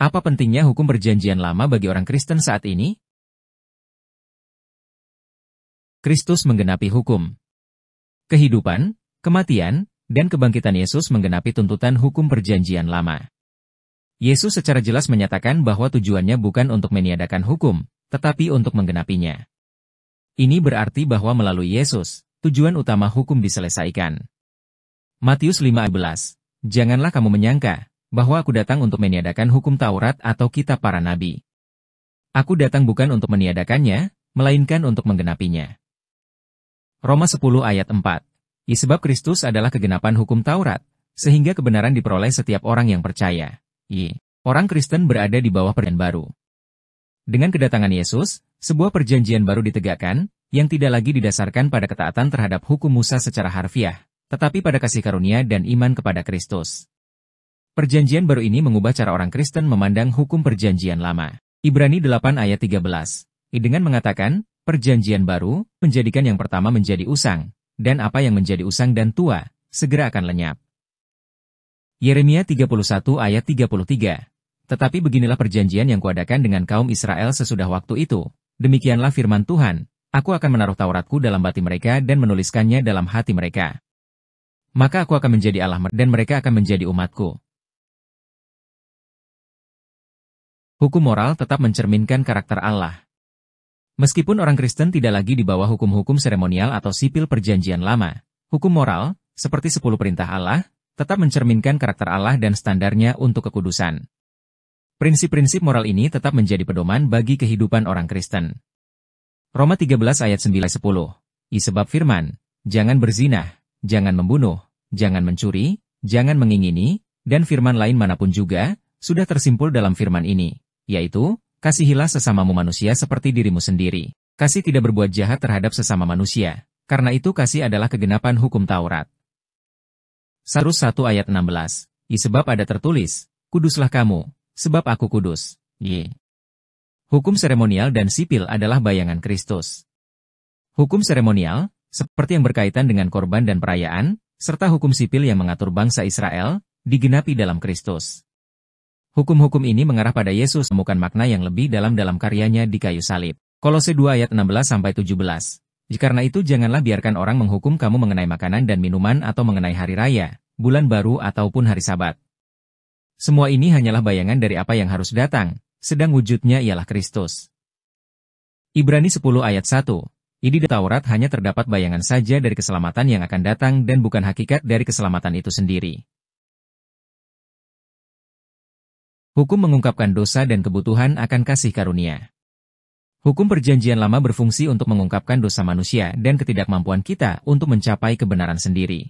Apa pentingnya hukum Perjanjian Lama bagi orang Kristen saat ini? Kristus menggenapi hukum. Kehidupan, kematian, dan kebangkitan Yesus menggenapi tuntutan hukum Perjanjian Lama. Yesus secara jelas menyatakan bahwa tujuannya bukan untuk meniadakan hukum, tetapi untuk menggenapinya. Ini berarti bahwa melalui Yesus, tujuan utama hukum diselesaikan. Matius 5:11, janganlah kamu menyangka bahwa aku datang untuk meniadakan hukum Taurat atau kitab para nabi. Aku datang bukan untuk meniadakannya, melainkan untuk menggenapinya. Roma 10 ayat 4. Sebab Kristus adalah kegenapan hukum Taurat, sehingga kebenaran diperoleh setiap orang yang percaya. Orang Kristen berada di bawah perjanjian baru. Dengan kedatangan Yesus, sebuah perjanjian baru ditegakkan, yang tidak lagi didasarkan pada ketaatan terhadap hukum Musa secara harfiah, tetapi pada kasih karunia dan iman kepada Kristus. Perjanjian baru ini mengubah cara orang Kristen memandang hukum Perjanjian Lama. Ibrani 8 ayat 13. Dengan mengatakan, perjanjian baru, menjadikan yang pertama menjadi usang, dan apa yang menjadi usang dan tua, segera akan lenyap. Yeremia 31 ayat 33. Tetapi beginilah perjanjian yang kuadakan dengan kaum Israel sesudah waktu itu. Demikianlah firman Tuhan, aku akan menaruh Tauratku dalam hati mereka dan menuliskannya dalam hati mereka. Maka aku akan menjadi Allah dan mereka akan menjadi umatku. Hukum moral tetap mencerminkan karakter Allah. Meskipun orang Kristen tidak lagi di bawah hukum-hukum seremonial atau sipil Perjanjian Lama, hukum moral, seperti 10 perintah Allah, tetap mencerminkan karakter Allah dan standarnya untuk kekudusan. Prinsip-prinsip moral ini tetap menjadi pedoman bagi kehidupan orang Kristen. Roma 13 ayat 9-10. Sebab firman, jangan berzinah, jangan membunuh, jangan mencuri, jangan mengingini, dan firman lain manapun juga, sudah tersimpul dalam firman ini, yaitu, kasihilah sesamamu manusia seperti dirimu sendiri. Kasih tidak berbuat jahat terhadap sesama manusia, karena itu kasih adalah kegenapan hukum Taurat. Sarus 1 ayat 16. Sebab ada tertulis, kuduslah kamu, sebab aku kudus. Hukum seremonial dan sipil adalah bayangan Kristus. Hukum seremonial, seperti yang berkaitan dengan korban dan perayaan, serta hukum sipil yang mengatur bangsa Israel, digenapi dalam Kristus. Hukum-hukum ini mengarah pada Yesus menemukan makna yang lebih dalam karyanya di kayu salib. Kolose 2 ayat 16-17. Karena itu janganlah biarkan orang menghukum kamu mengenai makanan dan minuman atau mengenai hari raya, bulan baru ataupun hari Sabat. Semua ini hanyalah bayangan dari apa yang harus datang, sedang wujudnya ialah Kristus. Ibrani 10 ayat 1. Di Taurat hanya terdapat bayangan saja dari keselamatan yang akan datang dan bukan hakikat dari keselamatan itu sendiri. Hukum mengungkapkan dosa dan kebutuhan akan kasih karunia. Hukum Perjanjian Lama berfungsi untuk mengungkapkan dosa manusia dan ketidakmampuan kita untuk mencapai kebenaran sendiri.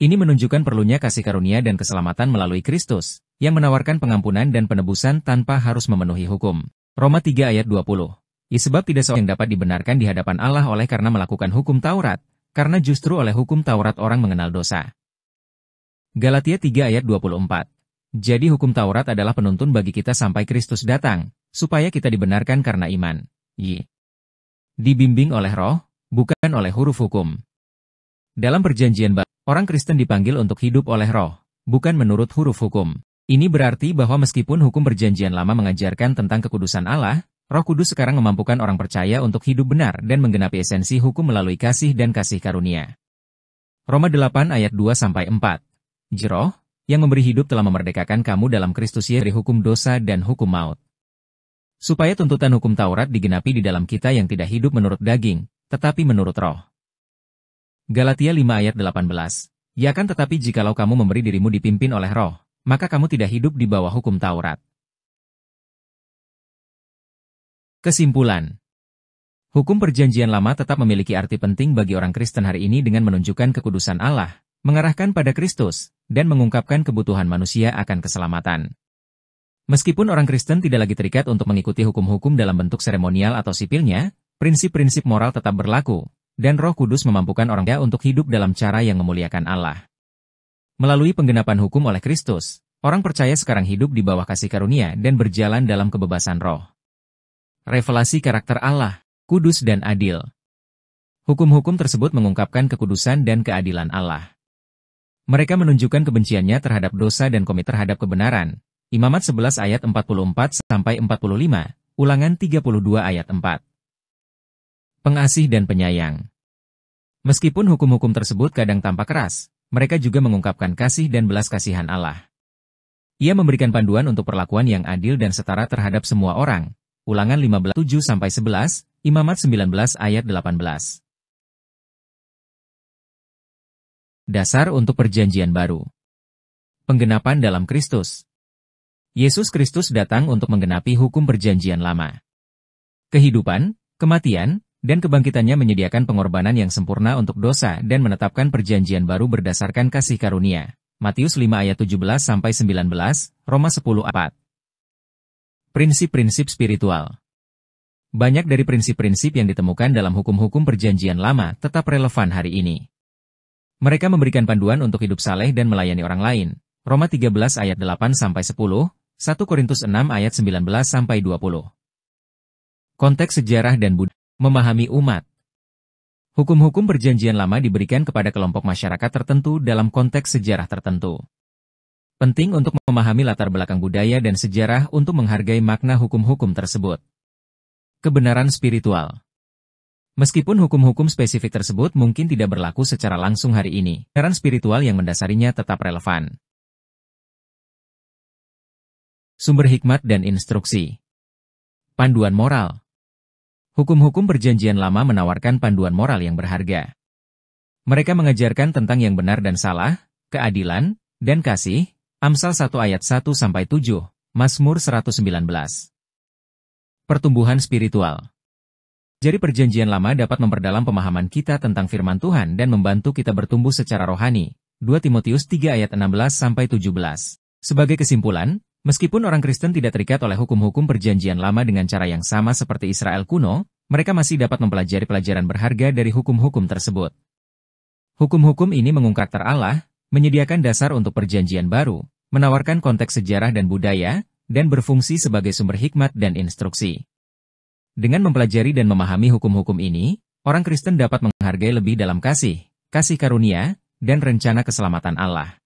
Ini menunjukkan perlunya kasih karunia dan keselamatan melalui Kristus, yang menawarkan pengampunan dan penebusan tanpa harus memenuhi hukum. Roma 3 ayat 20. Sebab tidak seorang yang dapat dibenarkan di hadapan Allah oleh karena melakukan hukum Taurat, karena justru oleh hukum Taurat orang mengenal dosa. Galatia 3 ayat 24. Jadi hukum Taurat adalah penuntun bagi kita sampai Kristus datang, supaya kita dibenarkan karena iman. Dibimbing oleh Roh, bukan oleh huruf hukum. Dalam Perjanjian Baru, orang Kristen dipanggil untuk hidup oleh Roh, bukan menurut huruf hukum. Ini berarti bahwa meskipun hukum Perjanjian Lama mengajarkan tentang kekudusan Allah, Roh Kudus sekarang memampukan orang percaya untuk hidup benar dan menggenapi esensi hukum melalui kasih dan kasih karunia. Roma 8 ayat 2-4. Roh yang memberi hidup telah memerdekakan kamu dalam Kristus Yesus dari hukum dosa dan hukum maut. Supaya tuntutan hukum Taurat digenapi di dalam kita yang tidak hidup menurut daging, tetapi menurut Roh. Galatia 5 ayat 18. Ya kan tetapi jikalau kamu memberi dirimu dipimpin oleh Roh, maka kamu tidak hidup di bawah hukum Taurat. Kesimpulan. Hukum Perjanjian Lama tetap memiliki arti penting bagi orang Kristen hari ini dengan menunjukkan kekudusan Allah, mengarahkan pada Kristus, dan mengungkapkan kebutuhan manusia akan keselamatan. Meskipun orang Kristen tidak lagi terikat untuk mengikuti hukum-hukum dalam bentuk seremonial atau sipilnya, prinsip-prinsip moral tetap berlaku, dan Roh Kudus memampukan orangnya untuk hidup dalam cara yang memuliakan Allah. Melalui penggenapan hukum oleh Kristus, orang percaya sekarang hidup di bawah kasih karunia dan berjalan dalam kebebasan roh. Revelasi karakter Allah, kudus dan adil. Hukum-hukum tersebut mengungkapkan kekudusan dan keadilan Allah. Mereka menunjukkan kebenciannya terhadap dosa dan komit terhadap kebenaran, Imamat 11 ayat 44-45, Ulangan 32 ayat 4. Pengasih dan penyayang. Meskipun hukum-hukum tersebut kadang tampak keras, mereka juga mengungkapkan kasih dan belas kasihan Allah. Ia memberikan panduan untuk perlakuan yang adil dan setara terhadap semua orang. Ulangan 15:7-11, Imamat 19 ayat 18. Dasar untuk Perjanjian Baru. Penggenapan dalam Kristus. Yesus Kristus datang untuk menggenapi hukum Perjanjian Lama. Kehidupan, kematian, dan kebangkitannya menyediakan pengorbanan yang sempurna untuk dosa dan menetapkan Perjanjian Baru berdasarkan kasih karunia. Matius 5 ayat 17-19, Roma 10:4. Prinsip-prinsip spiritual. Banyak dari prinsip-prinsip yang ditemukan dalam hukum-hukum Perjanjian Lama tetap relevan hari ini. Mereka memberikan panduan untuk hidup saleh dan melayani orang lain. Roma 13 ayat 8-10, 1 Korintus 6 ayat 19-20. Konteks sejarah dan budaya. Memahami umat. Hukum-hukum Perjanjian Lama diberikan kepada kelompok masyarakat tertentu dalam konteks sejarah tertentu. Penting untuk memahami latar belakang budaya dan sejarah untuk menghargai makna hukum-hukum tersebut. Kebenaran spiritual. Meskipun hukum-hukum spesifik tersebut mungkin tidak berlaku secara langsung hari ini, kebenaran spiritual yang mendasarinya tetap relevan. Sumber hikmat dan instruksi. Panduan moral. Hukum-hukum Perjanjian Lama menawarkan panduan moral yang berharga. Mereka mengajarkan tentang yang benar dan salah, keadilan, dan kasih. Amsal 1 ayat 1-7, Mazmur 119. Pertumbuhan spiritual. Jadi Perjanjian Lama dapat memperdalam pemahaman kita tentang firman Tuhan dan membantu kita bertumbuh secara rohani. 2 Timotius 3 ayat 16-17. Sebagai kesimpulan, meskipun orang Kristen tidak terikat oleh hukum-hukum Perjanjian Lama dengan cara yang sama seperti Israel kuno, mereka masih dapat mempelajari pelajaran berharga dari hukum-hukum tersebut. Hukum-hukum ini mengungkap karakter Allah, menyediakan dasar untuk Perjanjian Baru, menawarkan konteks sejarah dan budaya, dan berfungsi sebagai sumber hikmat dan instruksi. Dengan mempelajari dan memahami hukum-hukum ini, orang Kristen dapat menghargai lebih dalam kasih karunia, dan rencana keselamatan Allah.